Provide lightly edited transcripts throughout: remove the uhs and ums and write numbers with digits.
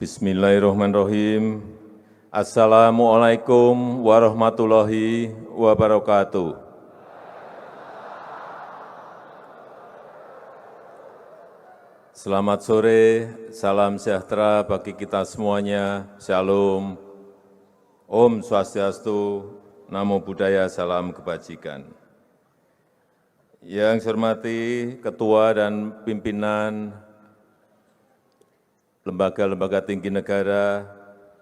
Bismillahirrahmanirrahim. Assalamualaikum warahmatullahi wabarakatuh. Selamat sore, salam sejahtera bagi kita semuanya. Shalom, Om Swastiastu, Namo Buddhaya, salam kebajikan. Yang saya hormati Ketua dan Pimpinan lembaga-lembaga tinggi negara,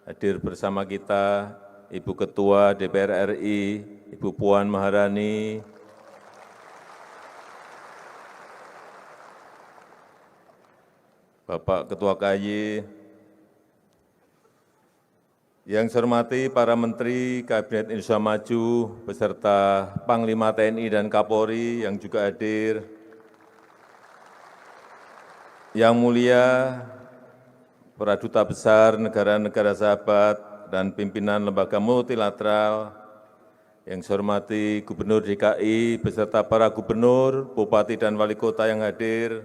hadir bersama kita Ibu Ketua DPR RI, Ibu Puan Maharani, Bapak Ketua KAY, yang saya hormati para Menteri Kabinet Indonesia Maju, beserta Panglima TNI dan Kapolri yang juga hadir, yang mulia para duta besar negara-negara sahabat dan pimpinan lembaga multilateral, yang saya hormati Gubernur DKI beserta para gubernur, bupati dan wali kota yang hadir,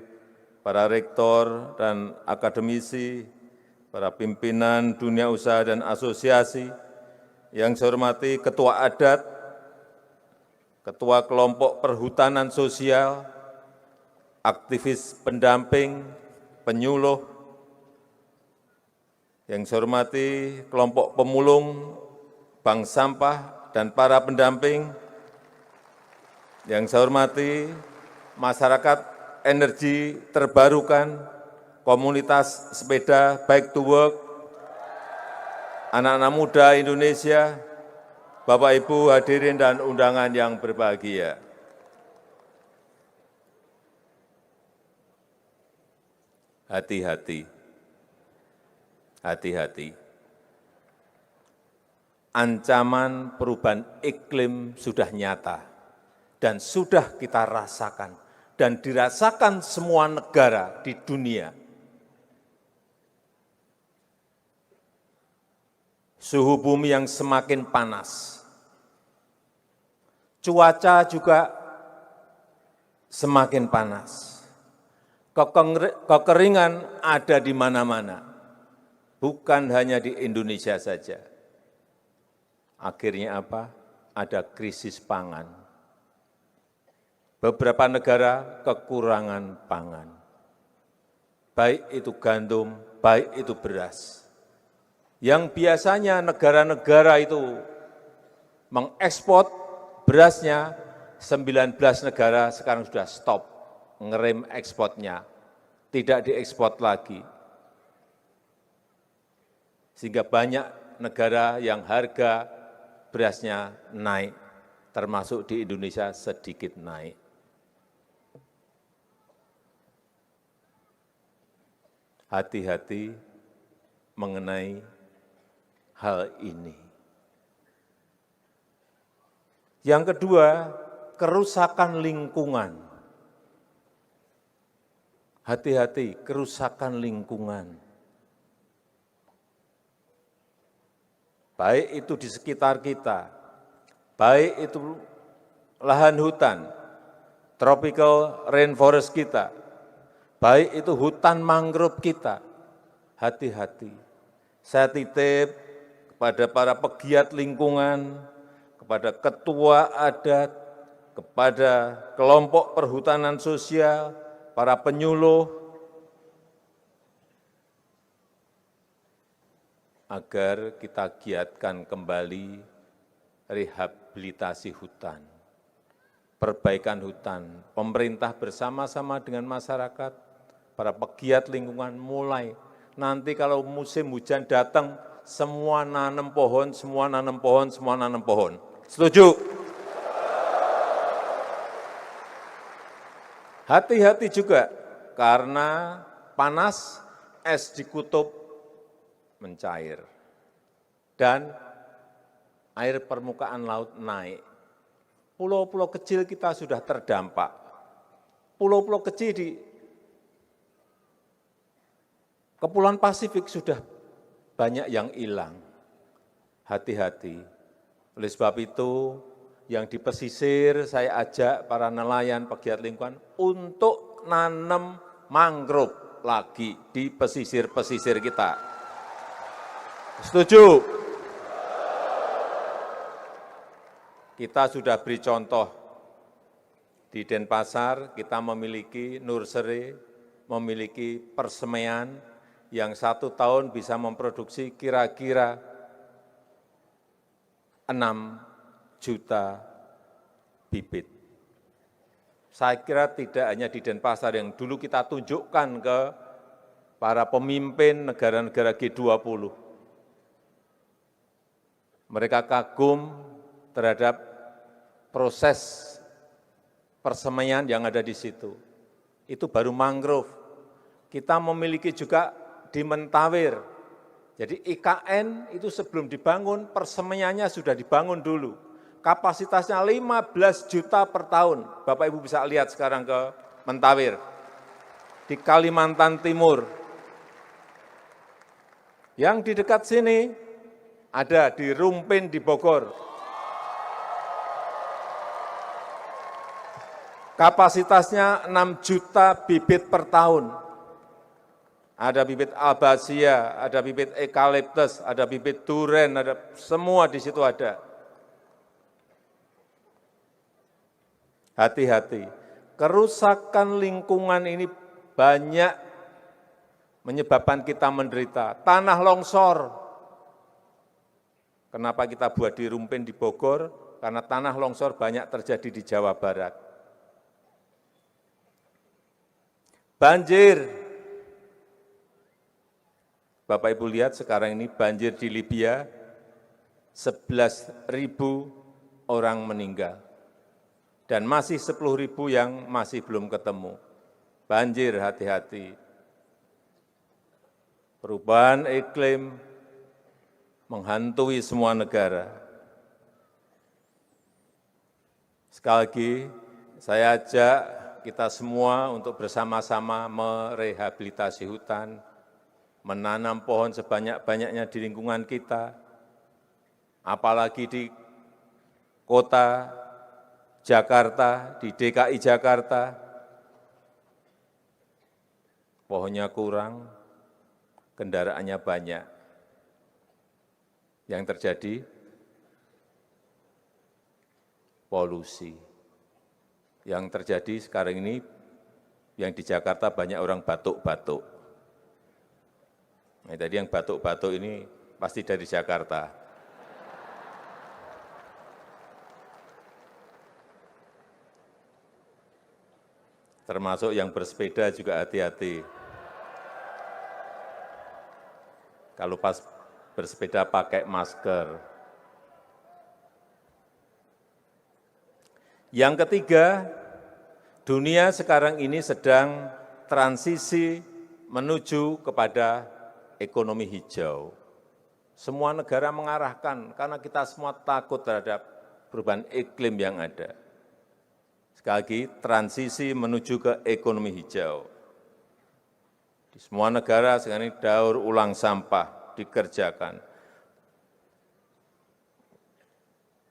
para rektor dan akademisi, para pimpinan dunia usaha dan asosiasi, yang saya hormati ketua adat, ketua kelompok perhutanan sosial, aktivis pendamping, penyuluh, yang saya hormati kelompok pemulung, bank sampah, dan para pendamping. Yang saya hormati masyarakat energi terbarukan, komunitas sepeda bike to work, anak-anak muda Indonesia, Bapak Ibu hadirin dan undangan yang berbahagia. Hati-hati. Hati-hati, ancaman perubahan iklim sudah nyata dan sudah kita rasakan dan dirasakan semua negara di dunia. Suhu bumi yang semakin panas, cuaca juga semakin panas, kekeringan ada di mana-mana. Bukan hanya di Indonesia saja. Akhirnya apa? Ada krisis pangan. Beberapa negara kekurangan pangan. Baik itu gandum, baik itu beras. Yang biasanya negara-negara itu mengekspor berasnya, 19 negara sekarang sudah stop, ngerem ekspornya, tidak diekspor lagi. Sehingga banyak negara yang harga berasnya naik, termasuk di Indonesia sedikit naik. Hati-hati mengenai hal ini. Yang kedua, kerusakan lingkungan. Hati-hati, kerusakan lingkungan. Baik itu di sekitar kita, baik itu lahan hutan, tropical rainforest kita, baik itu hutan mangrove kita, hati-hati. Saya titip kepada para pegiat lingkungan, kepada ketua adat, kepada kelompok perhutanan sosial, para penyuluh, agar kita giatkan kembali rehabilitasi hutan, perbaikan hutan. Pemerintah bersama-sama dengan masyarakat, para pegiat lingkungan mulai. Nanti kalau musim hujan datang, semua nanam pohon, semua nanam pohon, semua nanam pohon. Setuju? Hati-hati juga, karena panas, es di kutub mencair, dan air permukaan laut naik. Pulau-pulau kecil kita sudah terdampak. Pulau-pulau kecil di Kepulauan Pasifik sudah banyak yang hilang. Hati-hati. Oleh sebab itu, yang di pesisir saya ajak para nelayan pegiat lingkungan untuk nanam mangrove lagi di pesisir-pesisir kita. Setuju? Kita sudah beri contoh di Denpasar, kita memiliki nursery, memiliki persemaian yang 1 tahun bisa memproduksi kira-kira 6 juta bibit. Saya kira tidak hanya di Denpasar yang dulu kita tunjukkan ke para pemimpin negara-negara G20. Mereka kagum terhadap proses persemaian yang ada di situ. Itu baru mangrove. Kita memiliki juga di Mentawir. Jadi IKN itu sebelum dibangun, persemaiannya sudah dibangun dulu. Kapasitasnya 15 juta per tahun. Bapak Ibu bisa lihat sekarang ke Mentawir. Di Kalimantan Timur. Yang di dekat sini, ada di Rumpin di Bogor. Kapasitasnya 6 juta bibit per tahun. Ada bibit albasia, ada bibit eukaliptus, ada bibit duren, ada semua di situ ada. Hati-hati, kerusakan lingkungan ini banyak menyebabkan kita menderita. Tanah longsor. Kenapa kita buat di Rumpin di Bogor? Karena tanah longsor banyak terjadi di Jawa Barat. Banjir. Bapak Ibu lihat sekarang ini banjir di Libya, 11.000 orang meninggal. Dan masih 10.000 yang masih belum ketemu. Banjir, hati-hati. Perubahan iklim menghantui semua negara. Sekali lagi, saya ajak kita semua untuk bersama-sama merehabilitasi hutan, menanam pohon sebanyak-banyaknya di lingkungan kita, apalagi di kota Jakarta, di DKI Jakarta, pohonnya kurang, kendaraannya banyak. Yang terjadi polusi. Yang terjadi sekarang ini, yang di Jakarta banyak orang batuk-batuk. Nah, tadi yang batuk-batuk ini pasti dari Jakarta. Termasuk yang bersepeda juga hati-hati. Kalau pas bersepeda pakai masker. Yang ketiga, dunia sekarang ini sedang transisi menuju kepada ekonomi hijau. Semua negara mengarahkan karena kita semua takut terhadap perubahan iklim yang ada. Sekali lagi, transisi menuju ke ekonomi hijau. Di semua negara sekarang ini daur ulang sampah dikerjakan.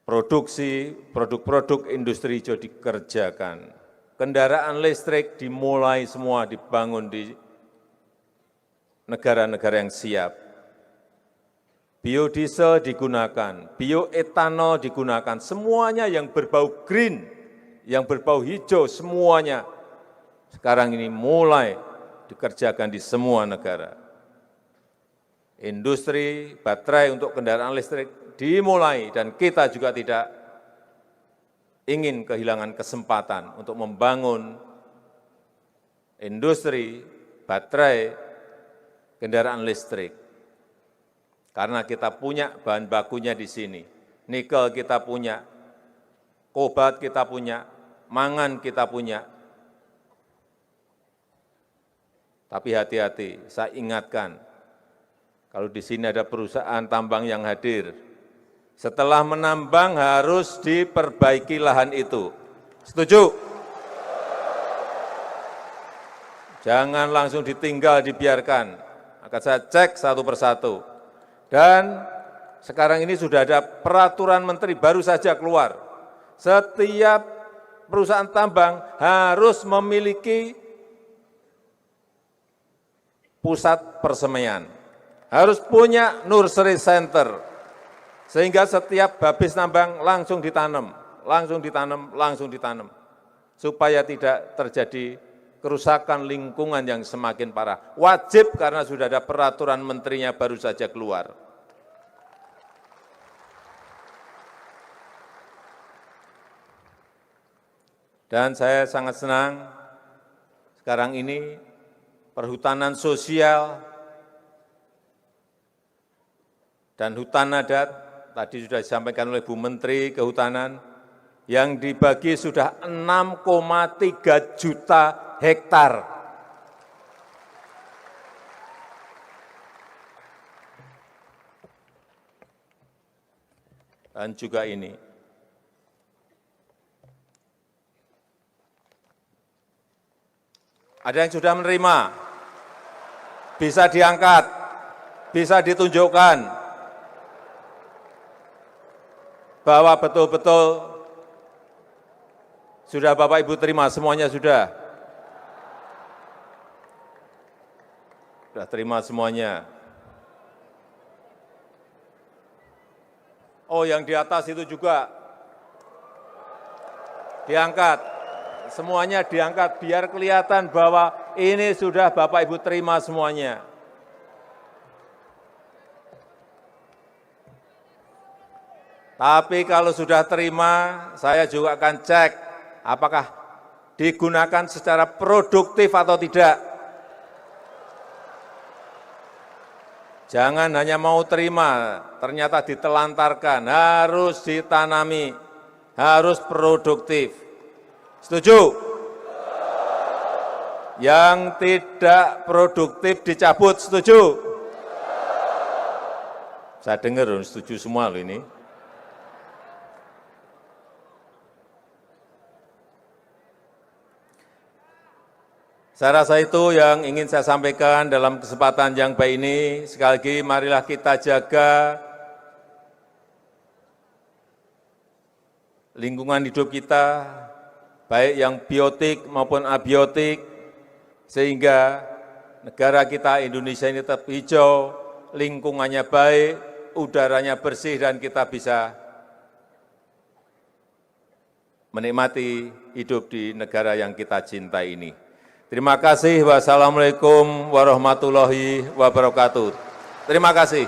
Produksi produk-produk industri hijau dikerjakan. Kendaraan listrik dimulai semua dibangun di negara-negara yang siap. Biodiesel digunakan, bioetanol digunakan, semuanya yang berbau green, yang berbau hijau, semuanya sekarang ini mulai dikerjakan di semua negara. Industri baterai untuk kendaraan listrik dimulai dan kita juga tidak ingin kehilangan kesempatan untuk membangun industri baterai kendaraan listrik. Karena kita punya bahan bakunya di sini. Nikel kita punya, kobalt kita punya, mangan kita punya. Tapi hati-hati, saya ingatkan, kalau di sini ada perusahaan tambang yang hadir, setelah menambang harus diperbaiki lahan itu. Setuju? Jangan langsung ditinggal, dibiarkan. Akan saya cek satu persatu. Dan sekarang ini sudah ada peraturan menteri baru saja keluar. Setiap perusahaan tambang harus memiliki pusat persemaian. harus punya nursery center, sehingga setiap habis nambang langsung ditanam, supaya tidak terjadi kerusakan lingkungan yang semakin parah. Wajib karena sudah ada peraturan menterinya baru saja keluar. Dan saya sangat senang sekarang ini perhutanan sosial dan hutan adat, tadi sudah disampaikan oleh Bu Menteri Kehutanan, yang dibagi sudah 6,3 juta hektar. Dan juga ini, ada yang sudah menerima, bisa diangkat, bisa ditunjukkan bahwa betul-betul sudah Bapak Ibu terima, semuanya sudah terima semuanya. Oh, yang di atas itu juga diangkat. Semuanya diangkat biar kelihatan bahwa ini sudah Bapak Ibu terima semuanya. Tapi kalau sudah terima, saya juga akan cek apakah digunakan secara produktif atau tidak. Jangan hanya mau terima, ternyata ditelantarkan, harus ditanami, harus produktif. Setuju? Yang tidak produktif dicabut, setuju? Saya dengar setuju semua loh ini. Saya rasa itu yang ingin saya sampaikan dalam kesempatan yang baik ini. Sekali lagi marilah kita jaga lingkungan hidup kita, baik yang biotik maupun abiotik, sehingga negara kita Indonesia ini tetap hijau, lingkungannya baik, udaranya bersih, dan kita bisa menikmati hidup di negara yang kita cintai ini. Terima kasih. Wassalamualaikum warahmatullahi wabarakatuh. Terima kasih.